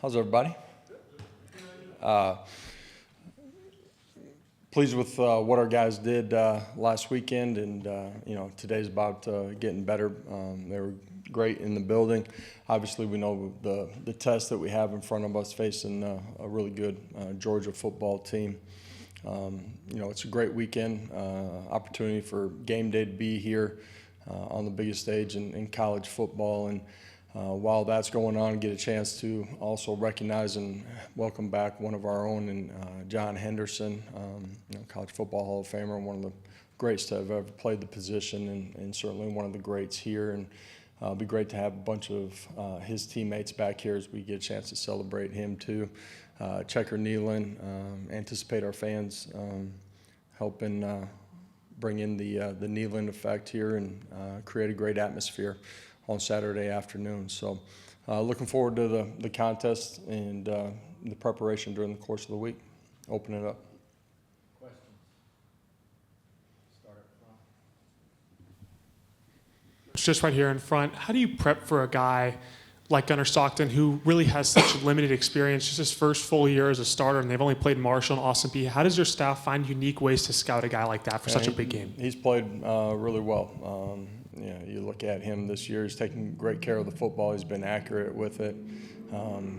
How's everybody? Pleased with what our guys did last weekend, and today's about getting better. They were great in the building. Obviously, we know the test that we have in front of us, facing a really good Georgia football team. It's a great weekend, opportunity for game day to be here on the biggest stage in college football, and while that's going on, get a chance to also recognize and welcome back one of our own, and John Henderson, College Football Hall of Famer, one of the greats to have ever played the position, and certainly one of the greats here. And it'll be great to have a bunch of his teammates back here as we get a chance to celebrate him too. Checker kneeling, anticipate our fans helping bring in the kneeling effect here and create a great atmosphere on Saturday afternoon. So looking forward to the contest and the preparation during the course of the week. Open it up. Questions? Start up front. It's just right here in front. How do you prep for a guy like Gunnar Stockton, who really has such limited experience, just his first full year as a starter, and they've only played Marshall and Austin Peay? How does your staff find unique ways to scout a guy like that for such a big game? He's played really well. You look at him this year, he's taking great care of the football. He's been accurate with it.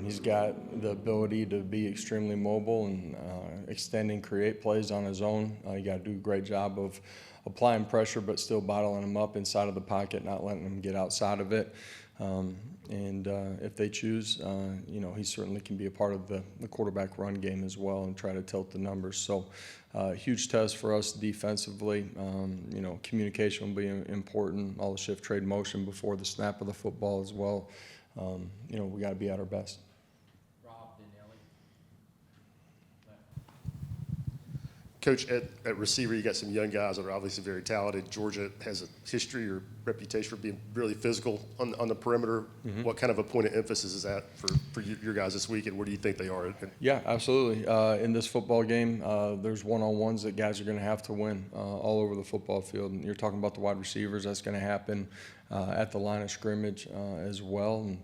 He's got the ability to be extremely mobile and extend and create plays on his own. You got to do a great job of applying pressure, but still bottling him up inside of the pocket, not letting him get outside of it. If they choose, he certainly can be a part of the quarterback run game as well and try to tilt the numbers. So huge test for us defensively. Communication will be important, all the shift trade motion before the snap of the football as well. We got to be at our best. Coach, at receiver, you got some young guys that are obviously very talented. Georgia has a history or reputation for being really physical on the perimeter. Mm-hmm. What kind of a point of emphasis is that for your guys this week, and where do you think they are? Yeah, absolutely. In this football game, there's one-on-ones that guys are going to have to win all over the football field. And you're talking about the wide receivers. That's going to happen at the line of scrimmage as well. And,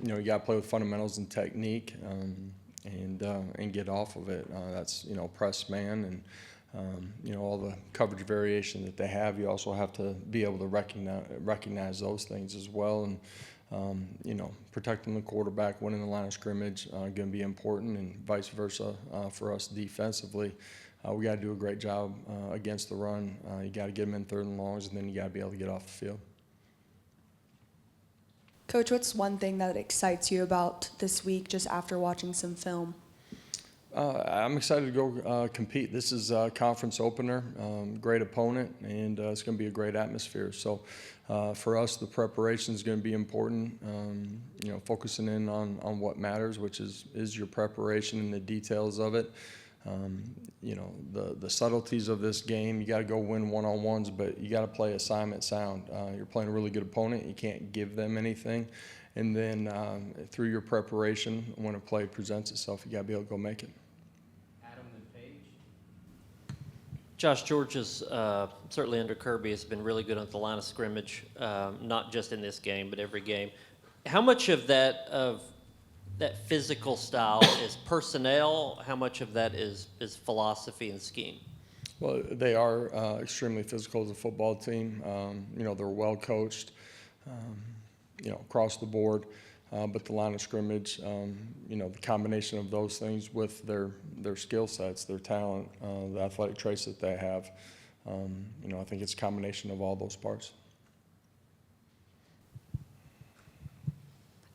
you got to play with fundamentals and technique. And get off of it. That's press man and all the coverage variation that they have. You also have to be able to recognize those things as well. And protecting the quarterback, winning the line of scrimmage, going to be important, and vice versa for us defensively. We got to do a great job against the run. You got to get them in third and longs, and then you got to be able to get off the field. Coach, what's one thing that excites you about this week just after watching some film? I'm excited to go compete. This is a conference opener, great opponent, and it's going to be a great atmosphere. So for us, the preparation is going to be important, focusing in on what matters, which is your preparation and the details of it. The subtleties of this game, you got to go win one-on-ones, but you got to play assignment sound. You're playing a really good opponent. You can't give them anything. And then through your preparation, when a play presents itself, you got to be able to go make it. Adam and Paige. Josh, Georgia's certainly under Kirby has been really good on the line of scrimmage, not just in this game, but every game. How much of that physical style is personnel? How much of that is philosophy and scheme? Well, they are extremely physical as a football team. They're well coached, across the board. But the line of scrimmage, the combination of those things with their skill sets, their talent, the athletic traits that they have, I think it's a combination of all those parts.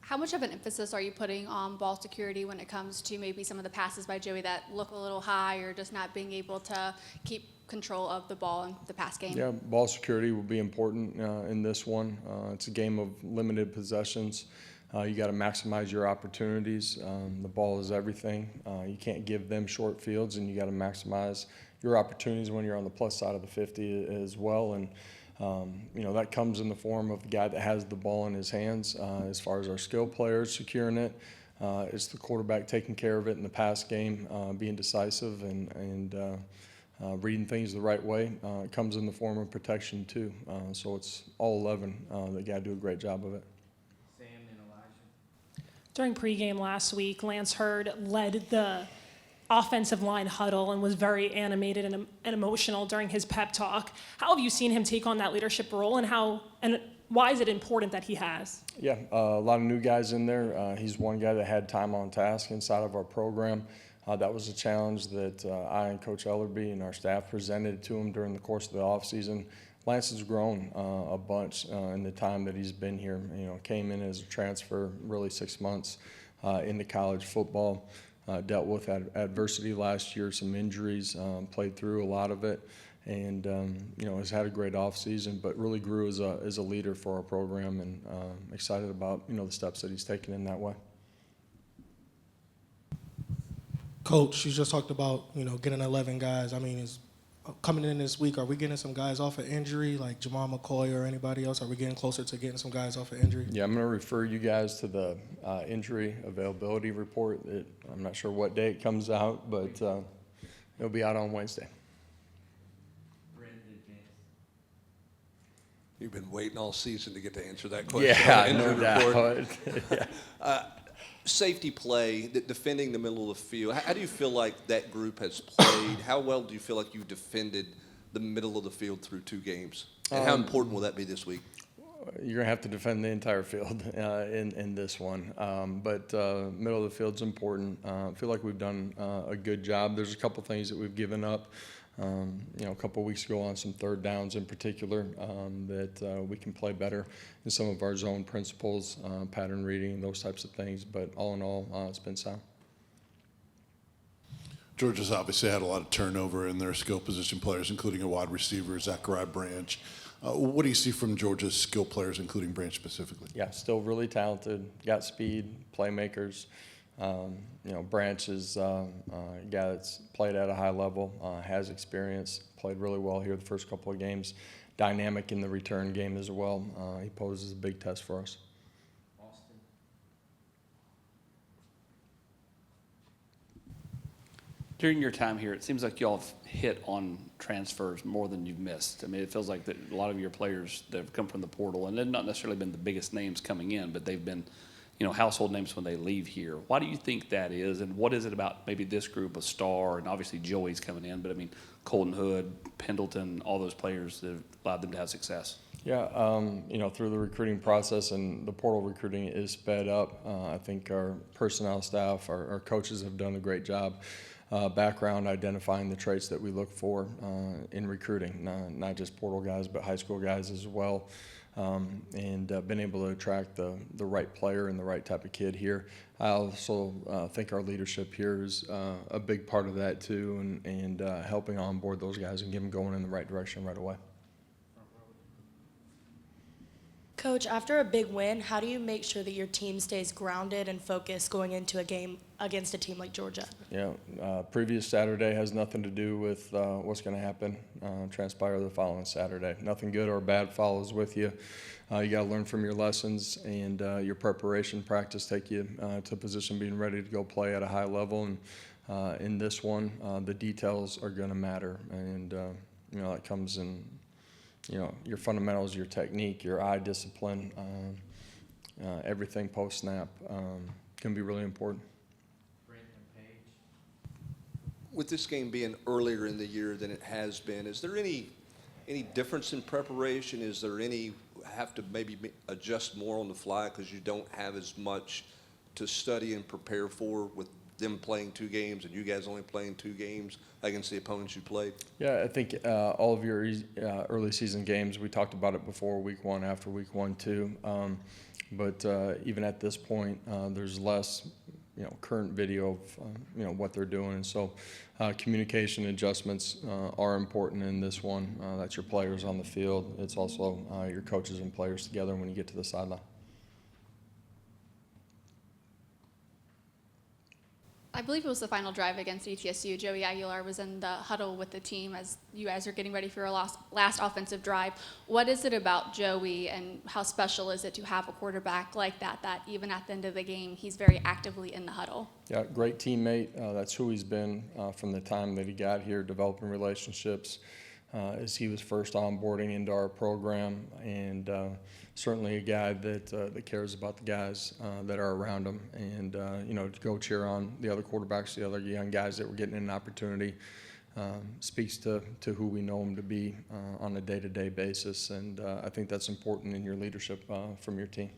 How much of an emphasis are you putting on ball security when it comes to maybe some of the passes by Joey that look a little high, or just not being able to keep control of the ball in the pass game? Yeah, ball security will be important in this one. It's a game of limited possessions. You got to maximize your opportunities. The ball is everything. You can't give them short fields, and you got to maximize your opportunities when you're on the plus side of the 50 as well. And that comes in the form of the guy that has the ball in his hands. As far as our skill players securing it, it's the quarterback taking care of it in the pass game, being decisive and reading things the right way. It comes in the form of protection too. So it's all 11 that got to do a great job of it. Sam and Elijah. During pregame last week, Lance Hurd led the offensive line huddle and was very animated and emotional during his pep talk. How have you seen him take on that leadership role, and why is it important that he has? Yeah, a lot of new guys in there. He's one guy that had time on task inside of our program. That was a challenge that I and Coach Ellerby and our staff presented to him during the course of the offseason. Lance has grown a bunch in the time that he's been here. You know, came in as a transfer, really 6 months into college football. Dealt with adversity last year, some injuries, played through a lot of it, and you know, has had a great offseason, but really grew as a leader for our program, and excited about, you know, the steps that he's taken in that way. Coach, you just talked about, you know, getting 11 guys. I mean, is coming in this week, are we getting some guys off of injury, like Jamal McCoy or anybody else? Are we getting closer to getting some guys off of injury? Yeah, I'm going to refer you guys to the injury availability report. I'm not sure what day it comes out, but it'll be out on Wednesday. You've been waiting all season to get to answer that question. Yeah, no Injury report. doubt. Yeah. Safety play, defending the middle of the field. How do you feel like that group has played? How well do you feel like you defended the middle of the field through 2 games? And how important will that be this week? You're going to have to defend the entire field in this one. But middle of the field's important. I feel like we've done a good job. There's a couple things that we've given up. You know, a couple of weeks ago on some third downs in particular, that we can play better in some of our zone principles, pattern reading, those types of things. But all in all, it's been sound. Georgia's obviously had a lot of turnover in their skill position players, including a wide receiver, Zachariah Branch. What do you see from Georgia's skill players, including Branch specifically? Yeah, still really talented, got speed, playmakers. You know, Branch is a guy that's played at a high level, has experience, played really well here the first couple of games. Dynamic in the return game as well. He poses a big test for us. Austin. During your time here, it seems like y'all have hit on transfers more than you've missed. I mean, it feels like that a lot of your players that have come from the portal, and they've not necessarily been the biggest names coming in, but they've been, you know, household names when they leave here. Why do you think that is, and what is it about maybe this group, a Star, and obviously Joey's coming in, but I mean, Colton Hood, Pendleton, all those players that have allowed them to have success? Yeah, you know, through the recruiting process, and the portal recruiting is sped up. I think our personnel staff, our coaches have done a great job. Background identifying the traits that we look for in recruiting, not just portal guys, but high school guys as well. And been able to attract the right player and the right type of kid here. I also think our leadership here is a big part of that too, and helping onboard those guys and get them going in the right direction right away. Coach, after a big win, how do you make sure that your team stays grounded and focused going into a game against a team like Georgia? Yeah, previous Saturday has nothing to do with what's going to happen, transpire the following Saturday. Nothing good or bad follows with you. You got to learn from your lessons, and your preparation practice take you to a position being ready to go play at a high level. And in this one, the details are going to matter, and you know, that comes in, you know, your fundamentals, your technique, your eye discipline, everything post snap can be really important. With this game being earlier in the year than it has been, is there any difference in preparation? Is there any have to maybe adjust more on the fly because you don't have as much to study and prepare for with them playing 2 games and you guys only playing 2 games against the opponents you played? Yeah, I think all of your early season games, we talked about it before week 1, after week 1 too. But even at this point, there's less, you know, current video of you know, what they're doing. And so communication adjustments are important in this one. That's your players on the field. It's also your coaches and players together when you get to the sideline. I believe it was the final drive against ETSU. Joey Aguilar was in the huddle with the team as you guys are getting ready for your last offensive drive. What is it about Joey, and how special is it to have a quarterback like that even at the end of the game, he's very actively in the huddle? Yeah, great teammate. That's who he's been from the time that he got here, developing relationships. as he was first onboarding into our program, and certainly a guy that cares about the guys that are around him, and to go cheer on the other quarterbacks, the other young guys that were getting an opportunity, speaks to who we know him to be on a day-to-day basis, and I think that's important in your leadership from your team.